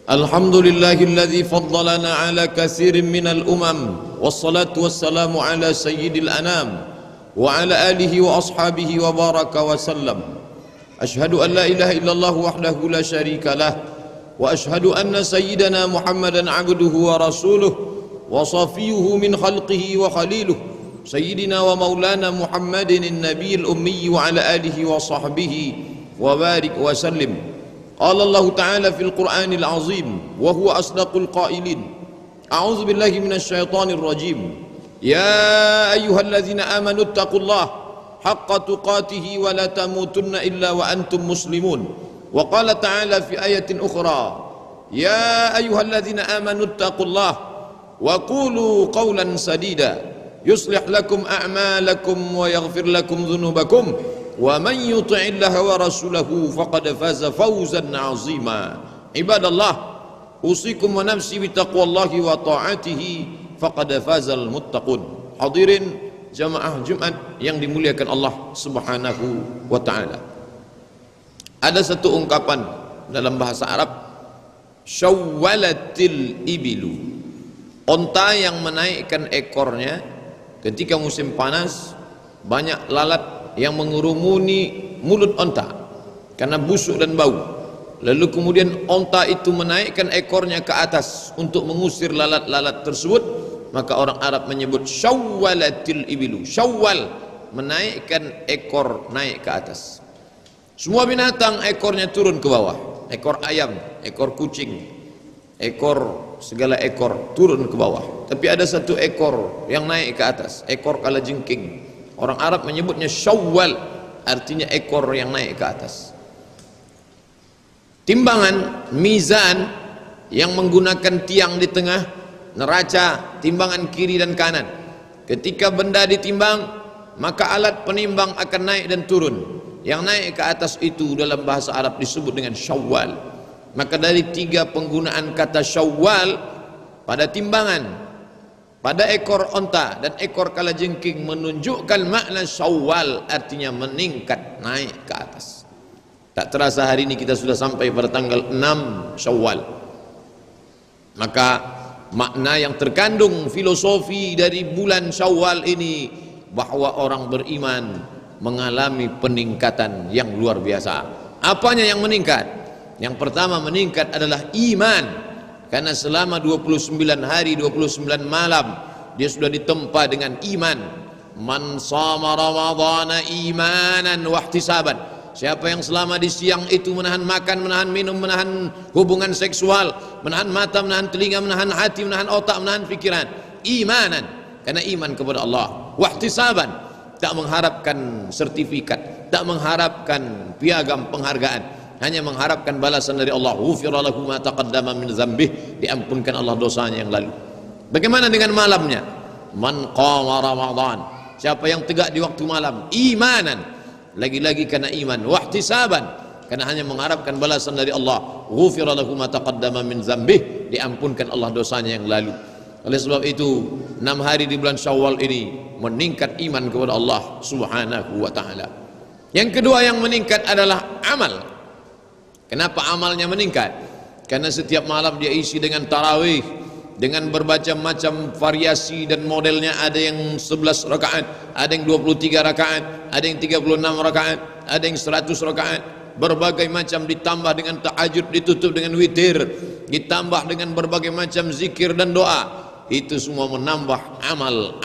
Alhamdulillahilladzi faddalana ala katsirin minal wassalatu wassalamu ala sayyidil anam wa ala alihi wa ashabihi wa baraka wa sallam. Ashhadu an la ilaha illallah wahdahu la syarika lah wa ashhadu anna sayyidana Muhammadan abduhu wa rasuluh wa safiyuhu min khalqihi wa khaliluh sayyidina wa maulana Muhammadin nabiyil ummi wa ala alihi wa sahbihi wa barik wa sallim. Qala Allah Ta'ala fil Qur'anil Azim wa huwa asdaqul qailin. A'udzu billahi minasy syaithanir rajim. Ya ayyuhalladzina amanu taqullaha haqqa tuqatih wa la tamutunna illa wa antum muslimun. Wa qala ta'ala fi ayatin ukhra, ya ayyuhalladzina amanu taqullaha wa qulu qawlan sadida yuslih lakum a'malakum wa yaghfir lakum dhunubakum wa man yuti'illaha wa rasulahu faqad faza fawzan 'azima. Ibadallah, usikum wa nafsi bi taqwallahi wa ta'atihi faqad fazal muttaqun. Hadirin jamaah Jumat yang dimuliakan Allah Subhanahu wa taala. Ada satu ungkapan dalam bahasa Arab, syawwalatil ibilu. Onta yang menaikkan ekornya ketika musim panas, banyak lalat yang mengurumuni mulut onta karena busuk dan bau. Lalu kemudian onta itu menaikkan ekornya ke atas untuk mengusir lalat-lalat tersebut, maka orang Arab menyebut syawwalatil ibilu. Syawwal, menaikkan ekor naik ke atas. Semua binatang ekornya turun ke bawah. Ekor ayam, ekor kucing, ekor segala ekor turun ke bawah. Tapi ada satu ekor yang naik ke atas, ekor kalajengking. Orang Arab menyebutnya syawwal, artinya ekor yang naik ke atas. Timbangan, mizan yang menggunakan tiang di tengah, neraca, timbangan kiri dan kanan. Ketika benda ditimbang, maka alat penimbang akan naik dan turun. Yang naik ke atas itu dalam bahasa Arab disebut dengan syawwal. Maka dari tiga penggunaan kata syawwal pada timbangan, pada ekor onta dan ekor kalajengking menunjukkan makna syawwal, artinya meningkat, naik ke atas. Tak terasa hari ini kita sudah sampai pada tanggal 6 Syawal. Maka makna yang terkandung filosofi dari bulan Syawal ini, bahwa orang beriman mengalami peningkatan yang luar biasa. Apanya yang meningkat? Yang pertama meningkat adalah iman. Karena selama 29 hari 29 malam dia sudah ditempa dengan iman. Man shama ramadhana imanan wa ihtisaban. Siapa yang selama di siang itu menahan makan, menahan minum, menahan hubungan seksual, menahan mata, menahan telinga, menahan hati, menahan otak, menahan pikiran, imanan, karena iman kepada Allah. Wa ihtisaban, tak mengharapkan sertifikat, tak mengharapkan piagam penghargaan, hanya mengharapkan balasan dari Allah. Ghufira lahu ma taqaddama min dzambih, diampunkan Allah dosanya yang lalu. Bagaimana dengan malamnya? Man qama Ramadan, siapa yang tegak di waktu malam, imanan, lagi-lagi karena iman, wahtisaban, karena hanya mengharapkan balasan dari Allah. Ghufira lahu ma taqaddama min dzambih, diampunkan Allah dosanya yang lalu. Oleh sebab itu 6 hari di bulan Syawal ini meningkat iman kepada Allah Subhanahu wa taala. Yang kedua yang meningkat adalah amal. Kenapa amalnya meningkat? Karena setiap malam dia isi dengan tarawih, dengan berbaca macam variasi dan modelnya. Ada yang 11 rakaat, ada yang 23 rakaat, ada yang 36 rakaat, ada yang 100 rakaat, berbagai macam, ditambah dengan tahajud, ditutup dengan witir, ditambah dengan berbagai macam zikir dan doa. Itu semua menambah amal.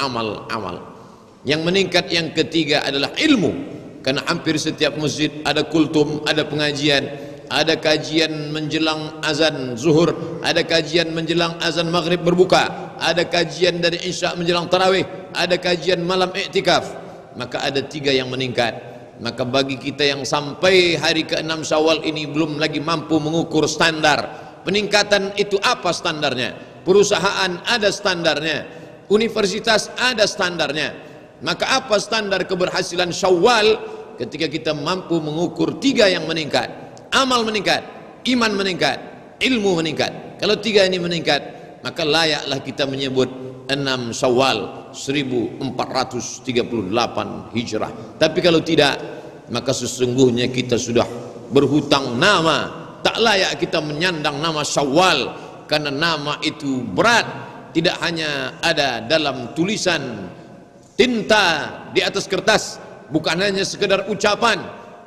Yang meningkat yang ketiga adalah ilmu. Karena hampir setiap masjid ada kultum, ada pengajian, ada kajian menjelang azan zuhur, ada kajian menjelang azan maghrib berbuka, ada kajian dari isya menjelang tarawih, ada kajian malam iktikaf. Maka ada 3 yang meningkat. Maka bagi kita yang sampai hari ke-6 Syawal ini belum lagi mampu mengukur standar peningkatan itu, apa standarnya? Perusahaan ada standarnya, universitas ada standarnya. Maka apa standar keberhasilan Syawal? Ketika kita mampu mengukur 3 yang meningkat: amal meningkat, iman meningkat, ilmu meningkat. Kalau 3 ini meningkat, maka layaklah kita menyebut 6 Syawal 1438 Hijrah. Tapi kalau tidak, maka sesungguhnya kita sudah berhutang nama tak layak kita menyandang nama Syawal, karena nama itu berat, tidak hanya ada dalam tulisan tinta di atas kertas, bukan hanya sekedar ucapan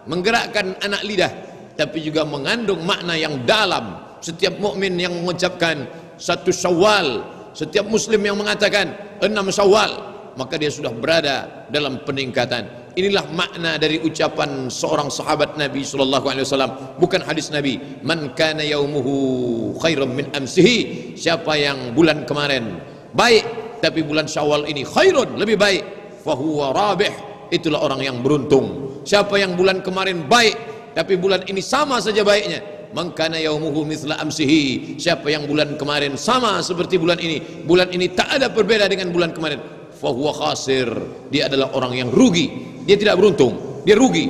menggerakkan anak lidah, tapi juga mengandung makna yang dalam. Setiap mukmin yang mengucapkan 1 Syawal, setiap muslim yang mengatakan 6 Syawal, maka dia sudah berada dalam peningkatan. Inilah makna dari ucapan seorang sahabat Nabi SAW, bukan hadis Nabi. Man kana yaumuhu khairan min amsihi, siapa yang bulan kemarin baik tapi bulan Syawal ini khairun, lebih baik, fahuwa rabih, itulah orang yang beruntung. Siapa yang bulan kemarin baik tapi bulan ini sama saja baiknya, man kana yaumuhu mithla amsihi, siapa yang bulan kemarin sama seperti bulan ini tak ada berbeda dengan bulan kemarin, fahuwa khasir, dia adalah orang yang rugi. Dia tidak beruntung, dia rugi.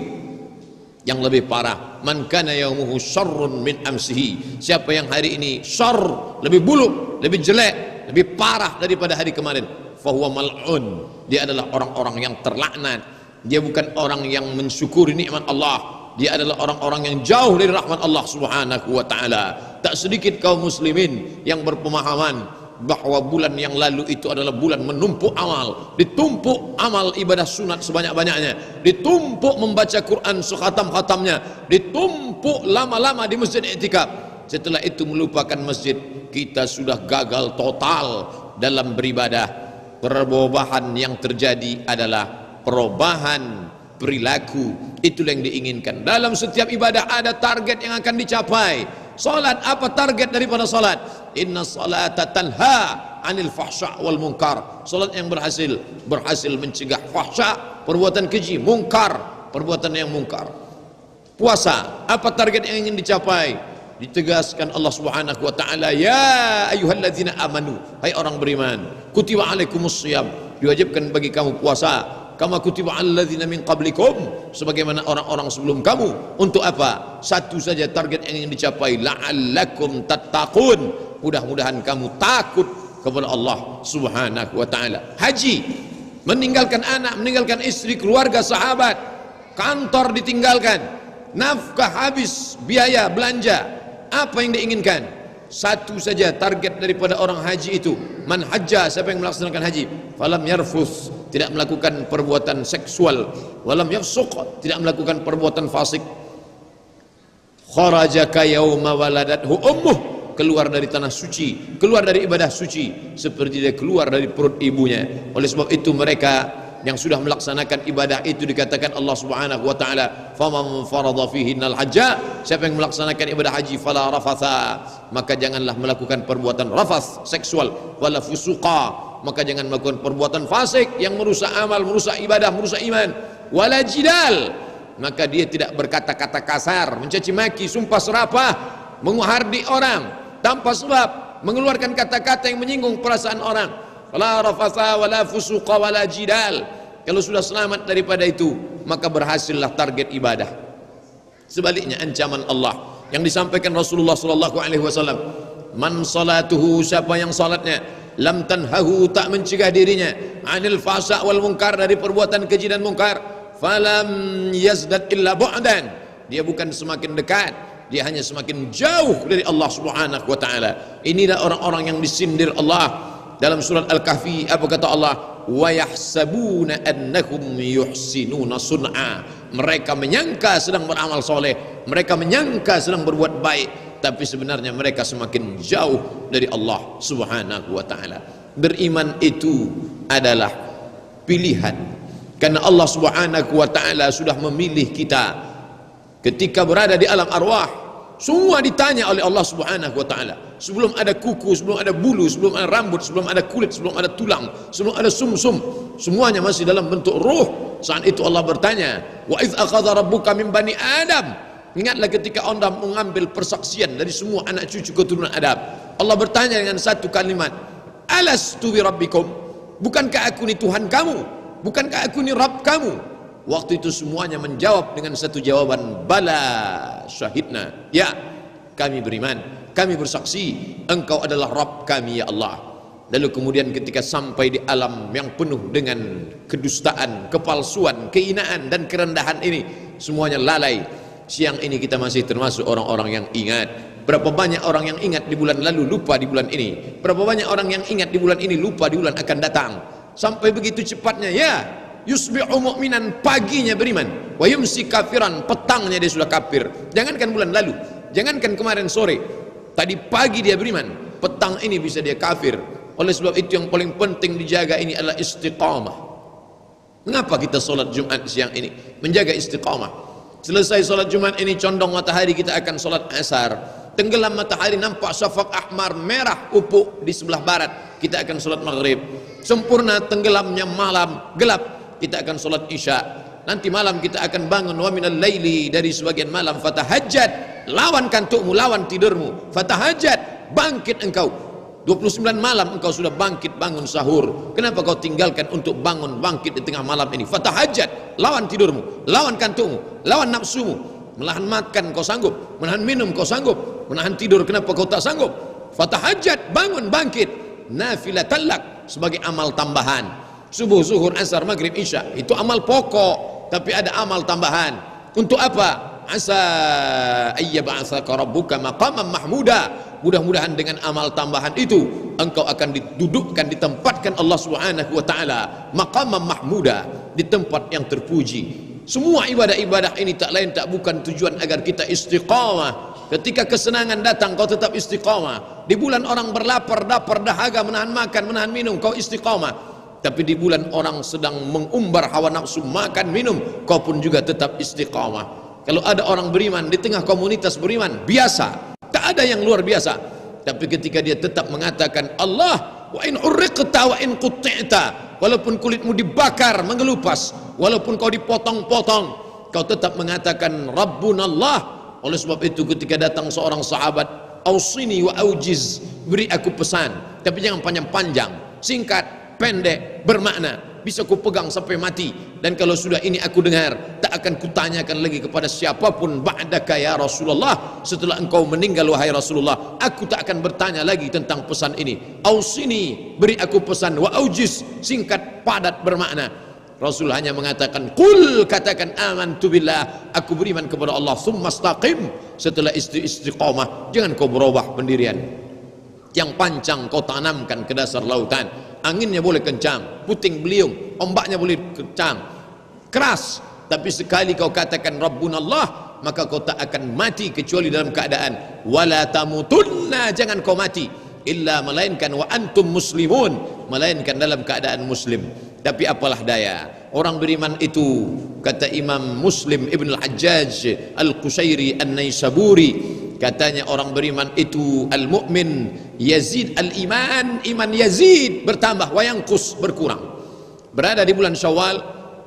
Yang lebih parah, man kana yaumuhu syarrun min amsihi, siapa yang hari ini syarr, lebih buruk, lebih jelek, lebih parah daripada hari kemarin, fahuwa mal'un, dia adalah orang-orang yang terlaknat. Dia bukan orang yang mensyukuri nikmat Allah, dia adalah orang-orang yang jauh dari rahmat Allah Subhanahu wa taala. Tak sedikit kaum muslimin yang berpemahaman bahwa bulan yang lalu itu adalah bulan menumpuk amal, ditumpuk amal ibadah sunat sebanyak-banyaknya, ditumpuk membaca Quran sekhatam-khatamnya, ditumpuk lama-lama di masjid i'tikaf. Setelah itu melupakan masjid, kita sudah gagal total dalam beribadah. Perubahan yang terjadi adalah perubahan perilaku, itulah yang diinginkan. Dalam setiap ibadah ada target yang akan dicapai. Salat, apa target daripada salat? Inna salata tanha anil fahsya wal munkar. Salat yang berhasil mencegah fahsya, perbuatan keji, munkar, perbuatan yang munkar. Puasa, apa target yang ingin dicapai? Ditegaskan Allah Subhanahu wa taala, ya ayyuhalladzina amanu, hai orang beriman, kutiba alaikumusshiyam, diwajibkan bagi kamu puasa, kama kutiba alladzina min qablikum, sebagaimana orang-orang sebelum kamu. Untuk apa? Satu saja target yang ingin dicapai, la'allakum tattaqun, mudah-mudahan kamu takut kepada Allah Subhanahu wa taala. Haji, meninggalkan anak, meninggalkan istri, keluarga, sahabat, kantor ditinggalkan, nafkah habis, biaya belanja. Apa yang diinginkan? Satu saja target daripada orang haji itu, man hajja, siapa yang melaksanakan haji, falam yarfus, tidak melakukan perbuatan seksual, walam yafsuq, tidak melakukan perbuatan fasik, kharaja ka yauma waladathu ummuh, keluar dari tanah suci, keluar dari ibadah suci seperti dia keluar dari perut ibunya. Oleh sebab itu mereka yang sudah melaksanakan ibadah itu dikatakan Allah Subhanahu wa taala, faman farada fihinnal hajja, siapa yang melaksanakan ibadah haji, fala rafatha, maka janganlah melakukan perbuatan rafath, seksual, wala fusuqa, maka jangan melakukan perbuatan fasik yang merusak amal, merusak ibadah, merusak iman, wala jidal, maka dia tidak berkata-kata kasar, mencaci maki, sumpah serapah, menghardik orang tanpa sebab, mengeluarkan kata-kata yang menyinggung perasaan orang. Wala rafatha wala fusuqa wala jidal. Kalau sudah selamat daripada itu, maka berhasillah target ibadah. Sebaliknya ancaman Allah yang disampaikan Rasulullah sallallahu alaihi wasallam, man salatuhu, siapa yang salatnya, lam tanhahu, tak mencegah dirinya, anil fasa wal munkar, dari perbuatan keji dan munkar, falam yazdad illa bu'dan, dia bukan semakin dekat, dia hanya semakin jauh dari Allah Subhanahu wa taala. Inilah orang-orang yang disindir Allah dalam surat Al-Kahfi. Apa kata Allah? Wa yahsabuna annahum yuhsinuna sun'a, mereka menyangka sedang beramal soleh, mereka menyangka sedang berbuat baik, tapi sebenarnya mereka semakin jauh dari Allah Subhanahu wa taala. Beriman itu adalah pilihan, karena Allah Subhanahu wa taala sudah memilih kita ketika berada di alam arwah. Semua ditanya oleh Allah Subhanahu wa taala. Sebelum ada kuku, sebelum ada bulu, sebelum ada rambut, sebelum ada kulit, sebelum ada tulang, sebelum ada sumsum, semuanya masih dalam bentuk ruh. Saat itu Allah bertanya, wa idz akhadha rabbuka min bani Adam, ingatlah ketika Allah mengambil persaksian dari semua anak cucu keturunan Adam. Allah bertanya dengan satu kalimat, alastu bi rabbikum, bukankah aku ini Tuhan kamu, bukankah aku ini Rabb kamu? Waktu itu semuanya menjawab dengan satu jawaban, bala syahidna, ya kami beriman, kami bersaksi engkau adalah Rabb kami ya Allah. Lalu kemudian ketika sampai di alam yang penuh dengan kedustaan, kepalsuan, kehinaan dan kerendahan ini, semuanya lalai. Siang ini kita masih termasuk orang-orang yang ingat. Berapa banyak orang yang ingat di bulan lalu, lupa di bulan ini. Berapa banyak orang yang ingat di bulan ini, lupa di bulan akan datang. Sampai begitu cepatnya, ya. Yusbihu mu'minan, paginya beriman, wa yumsi kafiran, petangnya dia sudah kafir. Jangankan bulan lalu, jangankan kemarin sore, tadi pagi dia beriman, petang ini bisa dia kafir. Oleh sebab itu yang paling penting dijaga ini adalah istiqamah. Mengapa kita solat Jumat siang ini? Menjaga istiqamah. Selesai solat Jumat ini, condong matahari, kita akan solat asar. Tenggelam matahari, nampak syafaq ahmar merah ufuk di sebelah barat, kita akan solat maghrib. Sempurna tenggelamnya malam gelap, kita akan solat isya. Nanti malam kita akan bangun, wa minal laili, dari sebagian malam, fatahajjad, lawan kantukmu, lawan tidurmu, fatahajjad, bangkit engkau. 29 malam engkau sudah bangkit, bangun sahur. Kenapa kau tinggalkan untuk bangun bangkit di tengah malam ini? Fatahajjad, lawan tidurmu, lawan kantukmu, lawan nafsumu. Menahan makan kau sanggup, menahan minum kau sanggup, menahan tidur kenapa kau tak sanggup? Fatahajjad, bangun bangkit, nafilatan lak, sebagai amal tambahan. Subuh, zuhur, asar, maghrib, isya, itu amal pokok, tapi ada amal tambahan. Untuk apa? Asa ayyab'atsaka rabbuka maqaman mahmuda. Mudah-mudahan dengan amal tambahan itu engkau akan didudukkan, ditempatkan Allah Subhanahu wa taala maqaman mahmuda, di tempat yang terpuji. Semua ibadah-ibadah ini tak lain tak bukan tujuan agar kita istiqamah. Ketika kesenangan datang kau tetap istiqamah. Di bulan orang berlapar, dapar, dahaga, menahan makan, menahan minum, kau istiqamah. Tapi di bulan orang sedang mengumbar hawa nafsu makan minum, kau pun juga tetap istiqamah. Kalau ada orang beriman di tengah komunitas beriman biasa, tak ada yang luar biasa, tapi ketika dia tetap mengatakan Allah, wa in urriqta wa in qutti'ta, walaupun kulitmu dibakar mengelupas, walaupun kau dipotong-potong, kau tetap mengatakan Rabbunallah. Oleh sebab itu ketika datang seorang sahabat, ausini wa aujiz, beri aku pesan, tapi jangan panjang-panjang, singkat, pendek, bermakna, bisa ku pegang sampai mati. Dan kalau sudah ini aku dengar, tak akan kutanyakan lagi kepada siapapun ba'daka ya Rasulullah, setelah engkau meninggal wahai Rasulullah, aku tak akan bertanya lagi tentang pesan ini. Ausini, beri aku pesan, wa aujiz, singkat, padat, bermakna. Rasul hanya mengatakan qul, katakan amantu billah, aku beriman kepada Allah, summa istaqim, setelah istiqamah, jangan kau berubah pendirian. Yang pancang kau tanamkan ke dasar lautan. Anginnya boleh kencang, puting beliung, ombaknya boleh kencang, keras, tapi sekali kau katakan Rabbunallah, maka kau tak akan mati kecuali dalam keadaan wala tamutunna, jangan kau mati illa, melainkan wa antum muslimun, melainkan dalam keadaan muslim. Tapi apalah daya, orang beriman itu, kata Imam Muslim Ibn al-Hajjaj al-Qusairi an-Naisaburi, katanya orang beriman itu al-mu'min yazid al-iman, iman yazid, bertambah, wa yanqus, berkurang. Berada di bulan Syawal,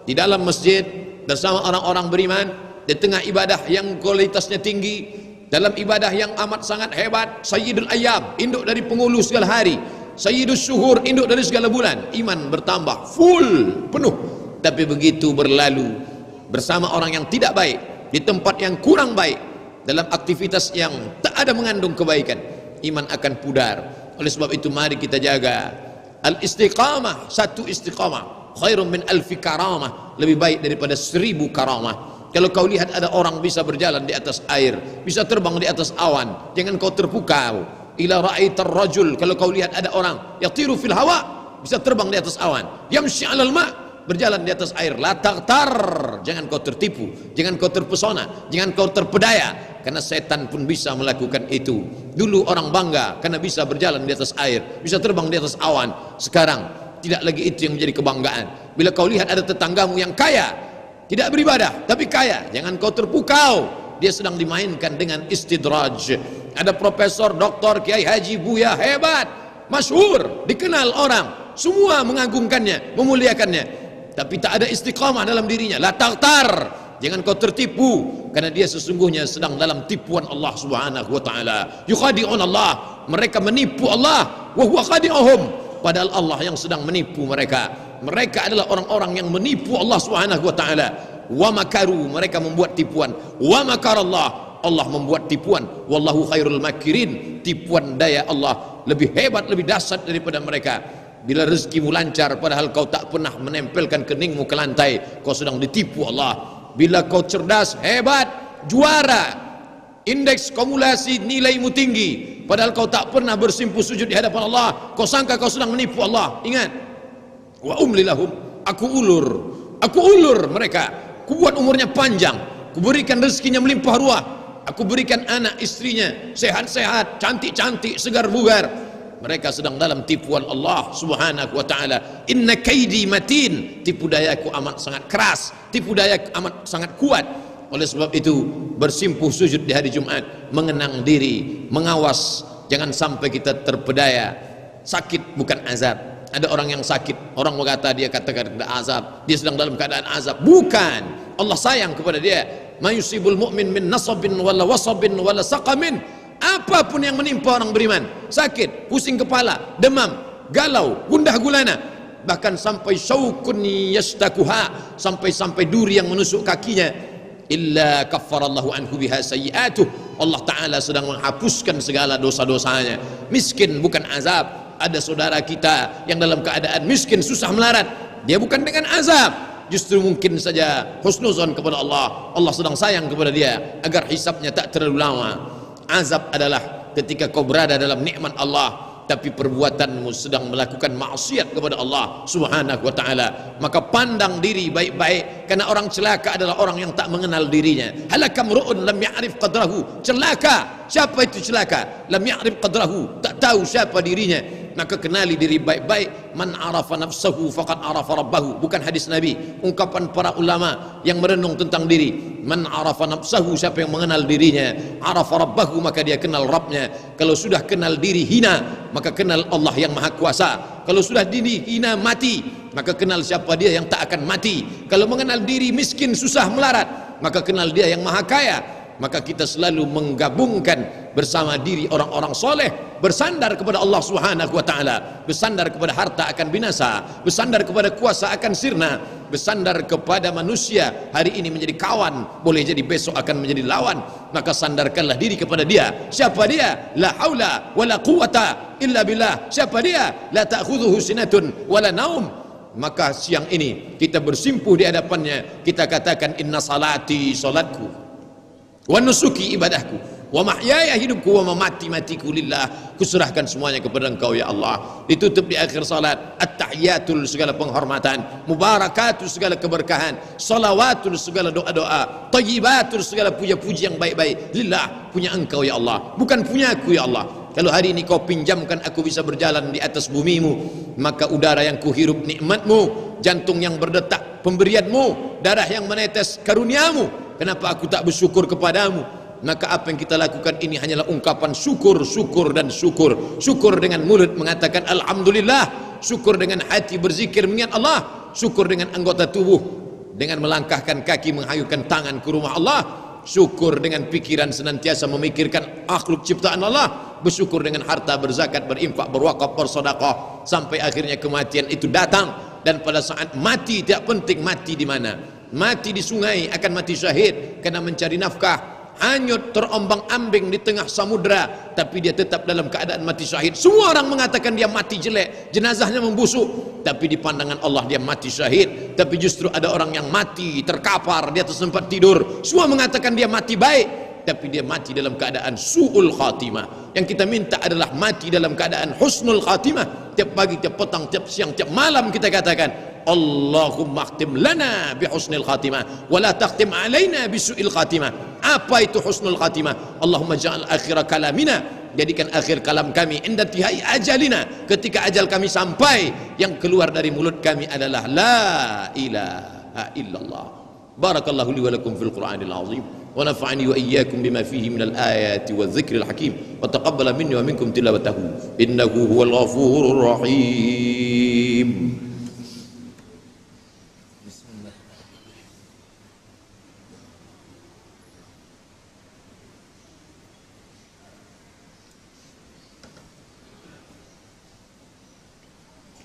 di dalam masjid bersama orang-orang beriman, di tengah ibadah yang kualitasnya tinggi, dalam ibadah yang amat sangat hebat, Sayyidul Ayyam, induk dari penghulu segala hari, Sayyidus Syuhur, induk dari segala bulan, iman bertambah, full, penuh. Tapi begitu berlalu bersama orang yang tidak baik, di tempat yang kurang baik, dalam aktivitas yang tak ada mengandung kebaikan, iman akan pudar. Oleh sebab itu mari kita jaga al-istiqamah. Satu istiqamah khairun min alfi karamah, lebih baik daripada 1000 karamah. Kalau kau lihat ada orang bisa berjalan di atas air, bisa terbang di atas awan, jangan kau terpukau. Ila ra'aitar rajul, kalau kau lihat ada orang yatiru fil hawa, bisa terbang di atas awan, yamshi 'alal ma', berjalan di atas air, la taghtar, jangan kau tertipu, jangan kau terpesona, jangan kau terpedaya, karena setan pun bisa melakukan itu. Dulu orang bangga karena bisa berjalan di atas air, bisa terbang di atas awan. Sekarang tidak lagi itu yang menjadi kebanggaan. Bila kau lihat ada tetanggamu yang kaya, tidak beribadah tapi kaya, jangan kau terpukau, dia sedang dimainkan dengan istidraj. Ada profesor, doktor, kiai, haji, buya hebat, masyhur, dikenal orang, semua mengagungkannya, memuliakannya, tapi tak ada istiqamah dalam dirinya. La taghtar, jangan kau tertipu, karena dia sesungguhnya sedang dalam tipuan Allah Subhanahu wa taala. Yukhadi'un Allah, mereka menipu Allah, wa huwa khadi'uhum, padahal Allah yang sedang menipu mereka. Mereka adalah orang-orang yang menipu Allah Subhanahu wa taala. Wa makaru, mereka membuat tipuan. Wa makarallah, Allah membuat tipuan. Wallahu khairul makirin, tipuan daya Allah lebih hebat, lebih dahsyat daripada mereka. Bila rezekimu lancar padahal kau tak pernah menempelkan keningmu ke lantai, kau sedang ditipu Allah. Bila kau cerdas, hebat, juara, indeks kumulasi nilaimu tinggi, padahal kau tak pernah bersimpuh sujud di hadapan Allah. Kau sangka kau sedang menipu Allah. Ingat, wa umli lahum, aku ulur mereka, ku buat umurnya panjang, ku berikan rezekinya melimpah ruah, aku berikan anak istrinya sehat-sehat, cantik-cantik, segar bugar. Mereka sedang dalam tipuan Allah subhanahu wa ta'ala. Inna kaidi matin, tipu dayaku amat sangat keras, tipu dayaku amat sangat kuat. Oleh sebab itu, bersimpuh sujud di hari Jumat, mengenang diri, mengawas, jangan sampai kita terpedaya. Sakit bukan azab. Ada orang yang sakit, orang berkata dia katakan tidak azab, dia sedang dalam keadaan azab. Bukan, Allah sayang kepada dia. Ma yusibul mu'min min nasabin wala wasabin wala saqamin. Apapun yang menimpa orang beriman, sakit, pusing kepala, demam, galau, gundah gulana, bahkan sampai syaukun yastakuha, sampai duri yang menusuk kakinya, illa kaffarallahu anhu biha sayyi'atuh, Allah Ta'ala sedang menghapuskan segala dosa-dosanya. Miskin bukan azab. Ada saudara kita yang dalam keadaan miskin, susah melarat, dia bukan dengan azab, justru mungkin saja husnuzon kepada Allah. Allah sedang sayang kepada dia agar hisabnya tak terlalu lama. Azab adalah ketika kau berada dalam nikmat Allah, tapi perbuatanmu sedang melakukan maksiat kepada Allah subhanahu wa ta'ala. Maka pandang diri baik-baik, karena orang celaka adalah orang yang tak mengenal dirinya. Halakam ru'un lam ya'rif qadrahu. Celaka, siapa itu celaka? Lam ya'rif qadrahu, tak tahu siapa dirinya. Maka kenali diri baik-baik. Man arafa nafsahu faqad arafa rabbahu. Bukan hadis Nabi, ungkapan para ulama yang merenung tentang diri. Man arafa nafsahu, siapa yang mengenal dirinya, arafa rabbahu, maka dia kenal Rabbnya. Kalau sudah kenal diri hina, maka kenal Allah yang maha kuasa. Kalau sudah diri hina mati, maka kenal siapa dia yang tak akan mati. Kalau mengenal diri miskin susah melarat, maka kenal dia yang maha kaya. Maka kita selalu menggabungkan bersama diri orang-orang soleh, bersandar kepada Allah subhanahu wa ta'ala, bersandar kepada harta akan binasa, bersandar kepada kuasa akan sirna, bersandar kepada manusia hari ini menjadi kawan, boleh jadi besok akan menjadi lawan. Maka sandarkanlah diri kepada dia. Siapa dia? La haula wala quwata illa billah. Siapa dia? La ta'khudhuhu sinatun wala naum. Maka siang ini kita bersimpuh di hadapannya, kita katakan inna salati, salatku, wa nusuki, ibadahku, wa mahyaya, hidupku, wa mamati, matiku lillah, kuserahkan semuanya kepada Engkau ya Allah. Ditutup di akhir salat, at-tahiyatul, segala penghormatan, mubarakatul, segala keberkahan, salawatul, segala doa-doa, thayyibatul, segala puja-puji yang baik-baik, lillah, punya Engkau ya Allah, bukan punya aku ya Allah. Kalau hari ini kau pinjamkan aku bisa berjalan di atas bumimu, maka udara yang kuhirup nikmatmu, jantung yang berdetak pemberianmu, darah yang menetes karuniamu. Kenapa aku tak bersyukur kepadamu? Maka apa yang kita lakukan ini hanyalah ungkapan syukur, syukur dan syukur. Syukur dengan mulut mengatakan alhamdulillah, syukur dengan hati berzikir mengingat Allah, syukur dengan anggota tubuh dengan melangkahkan kaki menghayukan tangan ke rumah Allah, syukur dengan pikiran senantiasa memikirkan akhlak ciptaan Allah, bersyukur dengan harta berzakat, berinfak, berwakaf, bersedekah, sampai akhirnya kematian itu datang. Dan pada saat mati tidak penting mati di mana. Mati di sungai, akan mati syahid karena mencari nafkah, hanyut terombang-ambing di tengah samudra, tapi dia tetap dalam keadaan mati syahid. Semua orang mengatakan dia mati jelek, jenazahnya membusuk, tapi di pandangan Allah dia mati syahid. Tapi justru ada orang yang mati terkapar di atas tempat tidur, semua mengatakan dia mati baik, tapi dia mati dalam keadaan su'ul khatimah. Yang kita minta adalah mati dalam keadaan husnul khatimah. Tiap pagi, tiap petang, tiap siang, tiap malam kita katakan Allahumma akhtim lana bi husnil khatimah wa la takhtim alaina bi su'il khatimah. Apa itu husnul khatimah? Allahumma ja'al akhir kalamina, jadikan akhir kalam kami inda tihai ajalina, ketika ajal kami sampai, yang keluar dari mulut kami adalah la ilaha illallah. Barakallahu li wa lakum fil Qur'anil azim, wa nafa'ani wa iyyakum bima fihi minal ayati wadh-dhikril hakim, wa taqabbala minni wa minkum tilawatahu innahu huwal ghafurur rahim.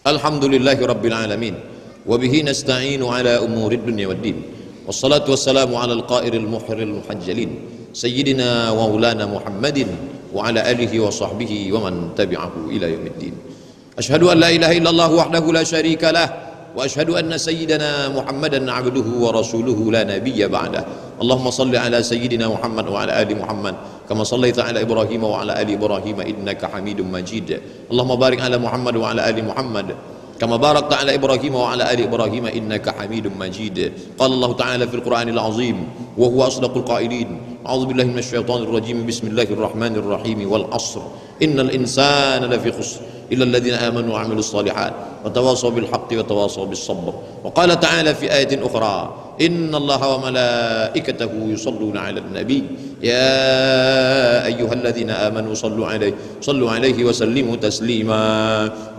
Alhamdulillahi rabbil alamin, wa bihi nasta'inu ala umurid dunya waddin, wassalatu wassalamu ala al-qairil muhril muhajjalin sayyidina wa maulana Muhammadin wa ala alihi wa sahbihi wa man tabi'ahu ila yaumiddin. Ashhadu an la ilaha illallah wahdahu la syarika lah, wa ashhadu anna sayyidana Muhammadan abduhu wa rasuluhu la nabiyya ba'dah. اللهم صل على سيدنا محمد وعلى آل محمد كما صليت على إبراهيم وعلى آل إبراهيم إنك حميد مجيد اللهم بارك على محمد وعلى آل محمد كما باركت على إبراهيم وعلى آل إبراهيم إنك حميد مجيد قال الله تعالى في القرآن العظيم وهو أصدق القائلين أعوذ بالله من الشيطان الرجيم بسم الله الرحمن الرحيم والعصر إن الإنسان لفي خسر إلا الذين آمنوا وعملوا الصالحات وتواصوا بالحق وتواصوا بالصبر وقال تعالى في آية أخرى إن الله وملائكته يصلون على النبي يا أيها الذين آمنوا صلوا عليه وسلموا تسليما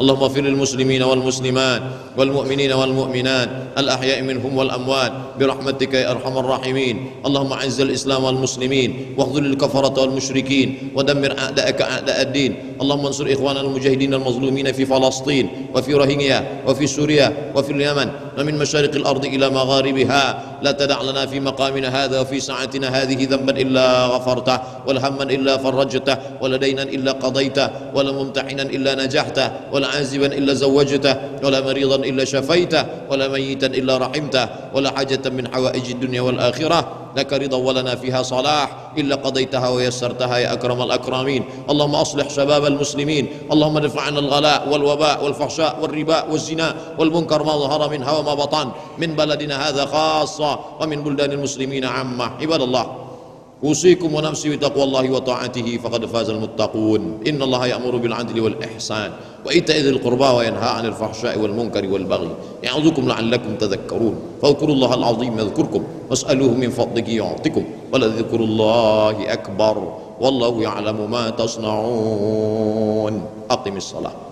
اللهم اغفر للمسلمين والمسلمات والمؤمنين والمؤمنات الأحياء منهم والأموات برحمتك يا أرحم الراحمين اللهم أعز الإسلام والمسلمين واخذل الكفرة والمشركين ودمر أعداءك أعداء الدين اللهم انصر إخواننا المجاهدين المظلومين في فلسطين وفي روهينيا وفي سوريا وفي اليمن ومن مشارق الأرض إلى مغاربها لا تدع لنا في مقامنا هذا وفي ساعتنا هذه ذنبا إلا غفرته ولا هما إلا فرجته ولا دينا إلا قضيته ولا ممتحنا إلا نجحته ولا عازبا إلا زوجته ولا مريضا إلا شفيته ولا ميتا إلا رحمته ولا حاجة من حوائج الدنيا والآخرة لك رضا ولنا فيها صلاح إلا قضيتها ويسرتها يا أكرم الأكرمين اللهم أصلح شباب المسلمين اللهم ارفع عنا الغلاء والوباء والفحشاء والربا والزنا والمنكر ما ظهر منها وما بطن من بلدنا هذا خاصة ومن بلدان المسلمين عامة عباد الله أوصيكم ونفسي بتقوى الله وطاعته فقد فاز المتقون إن الله يأمر بالعدل والإحسان وإيتاء ذي القربى وينهى عن الفحشاء والمنكر والبغي يعظكم لعلكم تذكرون فاذكروا الله العظيم يذكركم واسألوه من فضله يعطكم ولذكر الله أكبر والله يعلم ما تصنعون أقم الصلاة